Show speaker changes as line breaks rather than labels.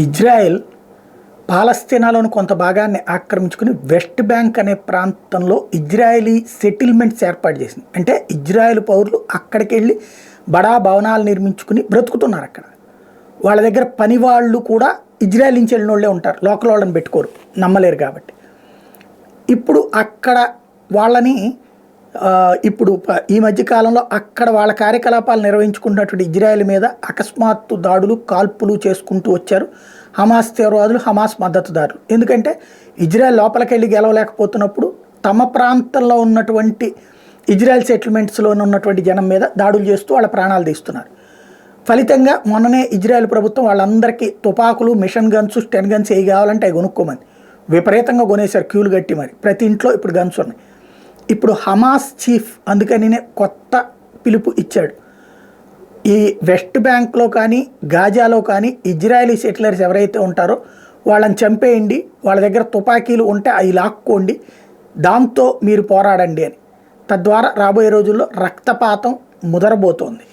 Israel పాలస్తీనాలోని కొంత భాగాన్ని ఆక్రమించుకుని west bank అనే ప్రాంతంలో ఇజ్రాయలీ సెటిల్మెంట్స్ ఏర్పాటు చేసింది. అంటే ఇజ్రాయెల్ పౌరులు అక్కడికి వెళ్ళి బడా భవనాలు నిర్మించుకుని బ్రతుకుతున్నారు. అక్కడ వాళ్ళ దగ్గర పని వాళ్ళు కూడా ఇజ్రాయెల్ నుంచి వెళ్ళిన వాళ్ళే ఉంటారు, లోకల్ వాళ్ళని పెట్టుకోరు, నమ్మలేరు కాబట్టి. ఇప్పుడు అక్కడ వాళ్ళని ఇప్పుడు ఈ మధ్యకాలంలో అక్కడ వాళ్ళ కార్యకలాపాలు నిర్వహించుకుంటున్నటువంటి ఇజ్రాయెల్ మీద అకస్మాత్తు దాడులు కాల్పులు చేసుకుంటూ వచ్చారు హమాస్ తీవ్రవాదులు, హమాస్ మద్దతుదారులు. ఎందుకంటే ఇజ్రాయెల్ లోపలికి వెళ్ళి గెలవలేకపోతున్నప్పుడు తమ ప్రాంతంలో ఉన్నటువంటి ఇజ్రాయెల్ సెటిల్మెంట్స్లో ఉన్నటువంటి జనం మీద దాడులు చేస్తూ వాళ్ళ ప్రాణాలు తీస్తున్నారు. ఫలితంగా మొన్ననే ఇజ్రాయెల్ ప్రభుత్వం వాళ్ళందరికీ తుపాకులు, మిషన్ గన్స్, స్టెన్ గన్స్ ఏవి కావాలంటే అవి కొనుక్కోమని విపరీతంగా కొనేశారు, క్యూలు కట్టి. మరి ప్రతి ఇంట్లో ఇప్పుడు గన్స్ ఉన్నాయి. ఇప్పుడు హమాస్ చీఫ్ అందుకని కొత్త పిలుపు ఇచ్చాడు. ఈ వెస్ట్ బ్యాంక్లో కానీ గాజాలో కానీ ఇజ్రాయలీ సెటిలర్స్ ఎవరైతే ఉంటారో వాళ్ళని చంపేయండి, వాళ్ళ దగ్గర తుపాకీలు ఉంటే అవి లాక్కోండి, దాంతో మీరు పోరాడండి అని. తద్వారా రాబోయే రోజుల్లో రక్తపాతం ముదరబోతోంది.